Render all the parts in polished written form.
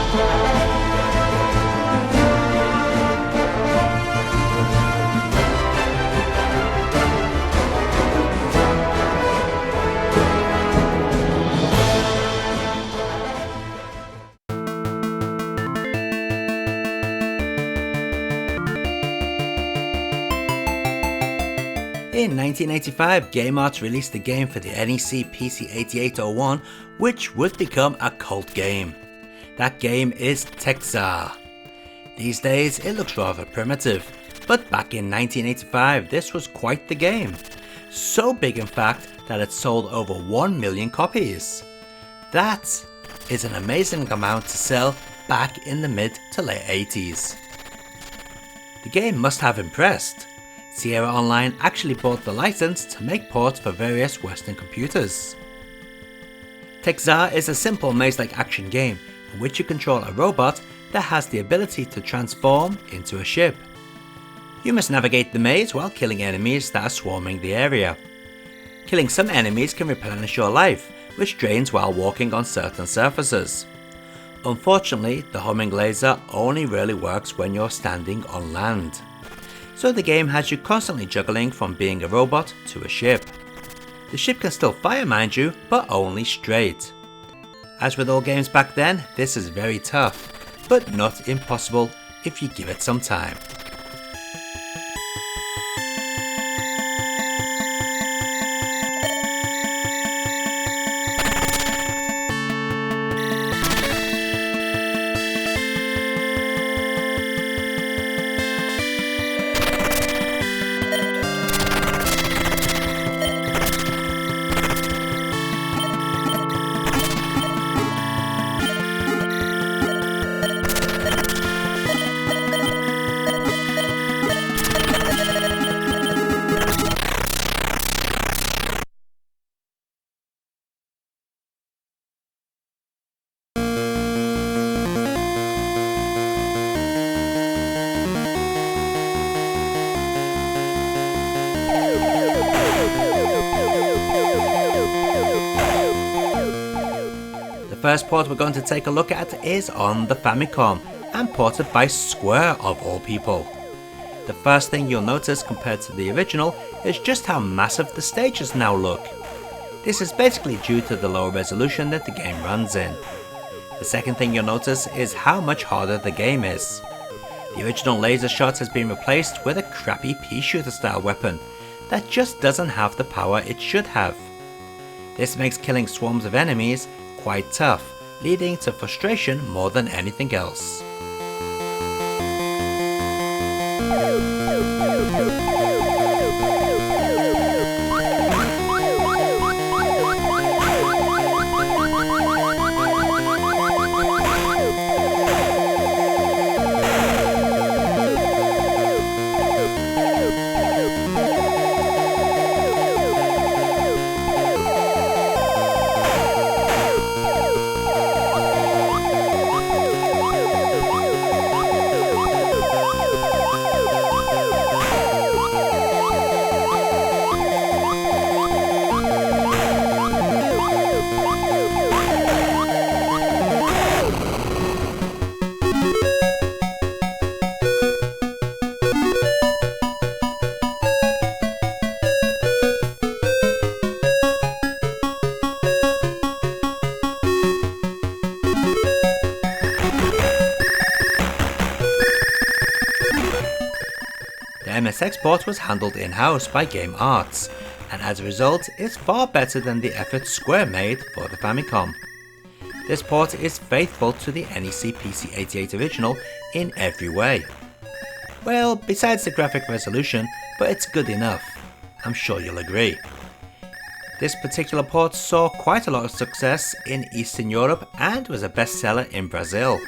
In 1985, Game Arts released a game for the NEC PC 8801 which would become a cult game. That game is Thexder. These days it looks rather primitive, but back in 1985 this was quite the game. So big in fact that it sold over 1 million copies. That is an amazing amount to sell back in the mid to late 80s. The game must have impressed. Sierra Online actually bought the license to make ports for various Western computers. Thexder is a simple maze-like action game in which you control a robot that has the ability to transform into a ship. You must navigate the maze while killing enemies that are swarming the area. Killing some enemies can replenish your life, which drains while walking on certain surfaces. Unfortunately, the homing laser only really works when you're standing on land. So the game has you constantly juggling from being a robot to a ship. The ship can still fire, mind you, but only straight. As with all games back then, this is very tough, but not impossible if you give it some time. The first port we're going to take a look at is on the Famicom and ported by Square of all people. The first thing you'll notice compared to the original is just how massive the stages now look. This is basically due to the lower resolution that the game runs in. The second thing you'll notice is how much harder the game is. The original laser shot has been replaced with a crappy pea shooter style weapon that just doesn't have the power it should have. This makes killing swarms of enemies quite tough, leading to frustration more than anything else. The MSX port was handled in-house by Game Arts, and as a result is far better than the effort Square made for the Famicom. This port is faithful to the NEC PC 88 original in every way. Well, besides the graphic resolution, but it's good enough. I'm sure you'll agree. This particular port saw quite a lot of success in Eastern Europe and was a bestseller in Brazil.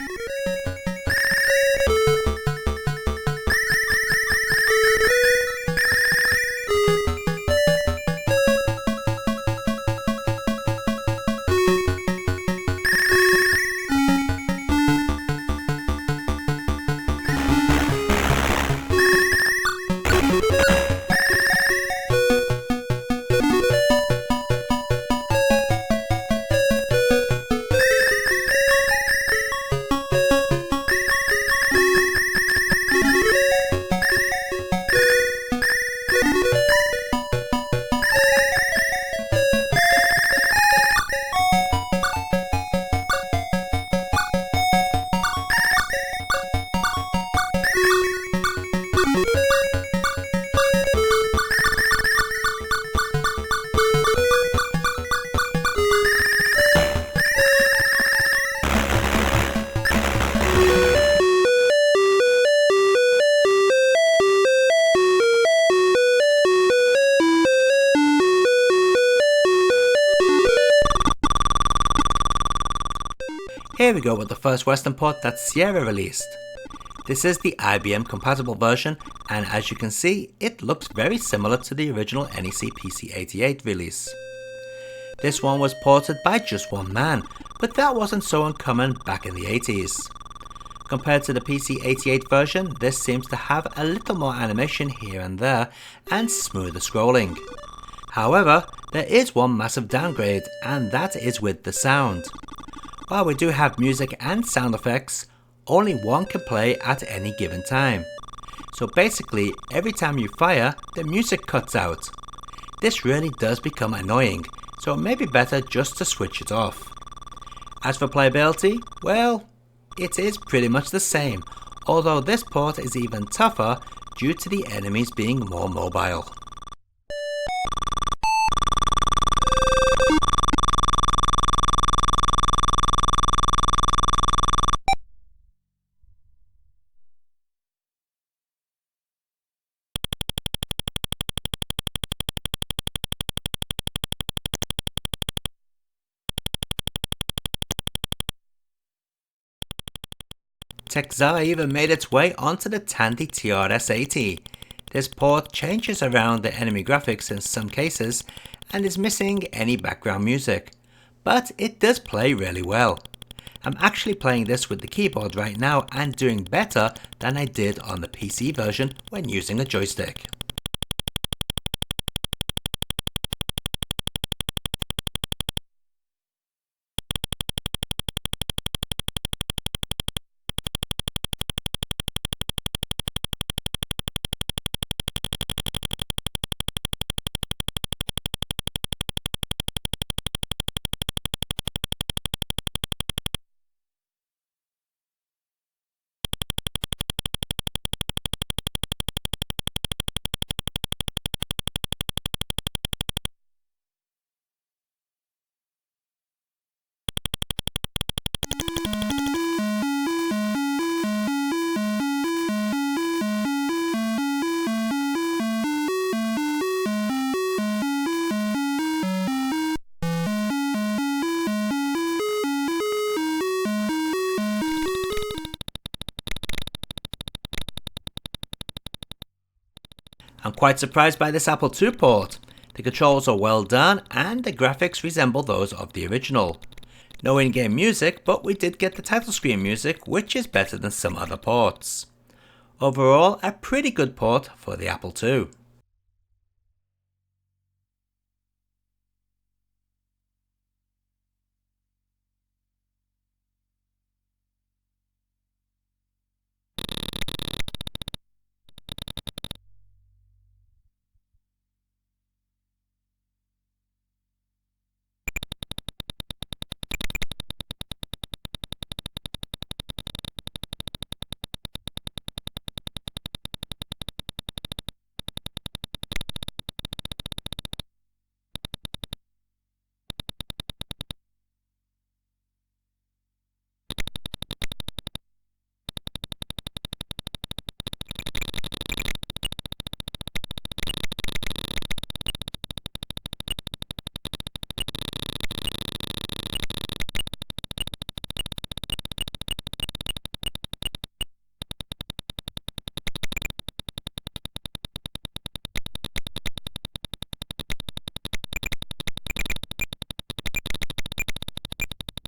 Here we go with the first Western port that Sierra released. This is the IBM Compatible version, and as you can see, it looks very similar to the original NEC PC88 release. This one was ported by just one man, but that wasn't so uncommon back in the 80s. Compared to the PC88 version, this seems to have a little more animation here and there and smoother scrolling. However, there is one massive downgrade, and that is with the sound. While we do have music and sound effects, only one can play at any given time. So basically, every time you fire, the music cuts out. This really does become annoying, so it may be better just to switch it off. As for playability, well, it is pretty much the same, although this port is even tougher due to the enemies being more mobile. Thexder even made its way onto the Tandy TRS-80. This port changes around the enemy graphics in some cases and is missing any background music, but it does play really well. I'm actually playing this with the keyboard right now and doing better than I did on the PC version when using a joystick. I'm quite surprised by this Apple II port. The controls are well done and the graphics resemble those of the original. No in-game music, but we did get the title screen music, which is better than some other ports. Overall, a pretty good port for the Apple II.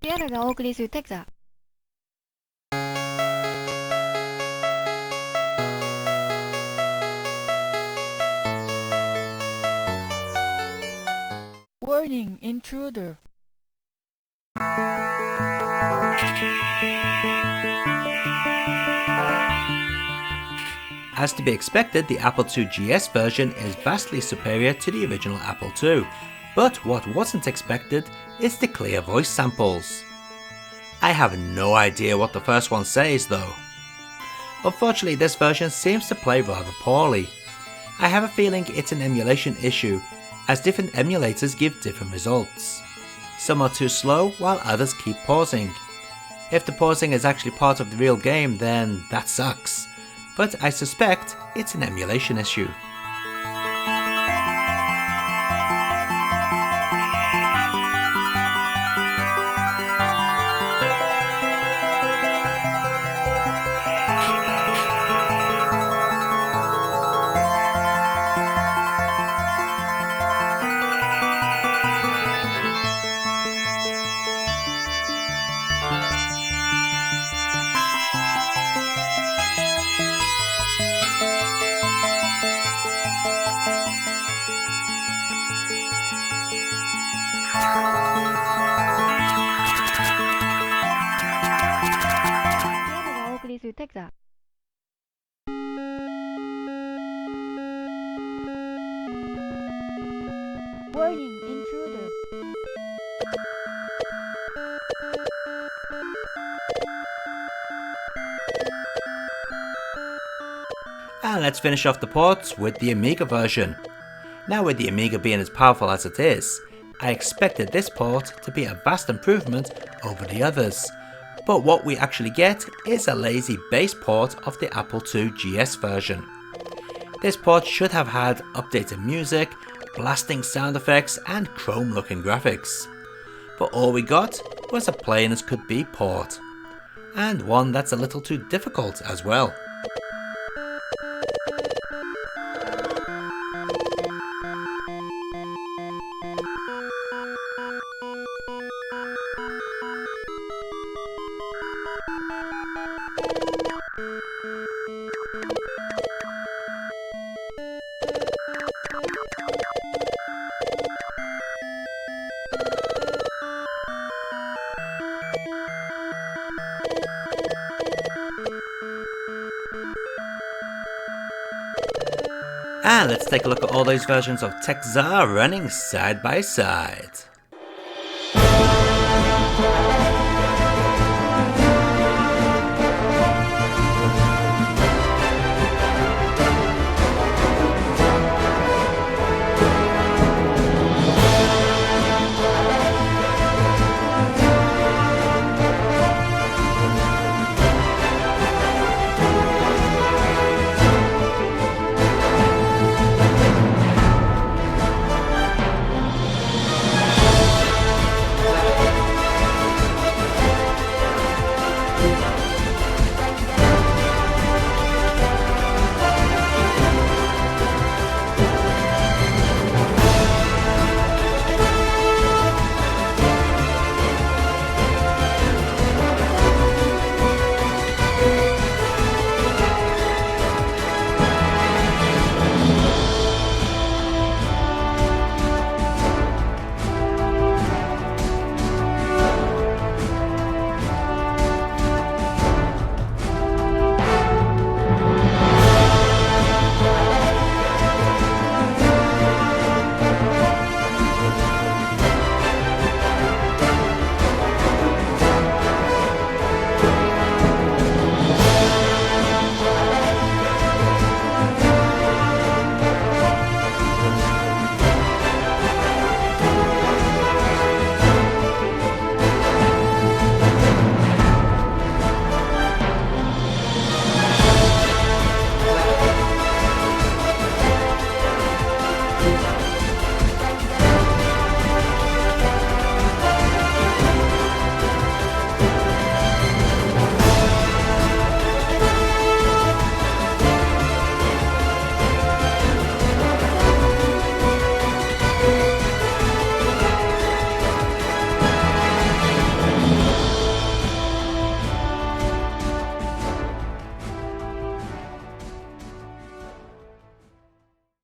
Sierra がお送りする Thexder。Warning, intruder. As to be expected, the Apple II GS version is vastly superior to the original Apple II, but what wasn't expected is the clear voice samples. I have no idea what the first one says though. Unfortunately, this version seems to play rather poorly. I have a feeling it's an emulation issue, as different emulators give different results. Some are too slow while others keep pausing. If the pausing is actually part of the real game, then that sucks. But I suspect it's an emulation issue. And let's finish off the ports with the Amiga version. Now, with the Amiga being as powerful as it is, I expected this port to be a vast improvement over the others, but what we actually get is a lazy base port of the Apple II GS version. This port should have had updated music, blasting sound effects and chrome looking graphics, but all we got was a plain as could be port, and one that's a little too difficult as well. And let's take a look at all those versions of Thexder running side by side.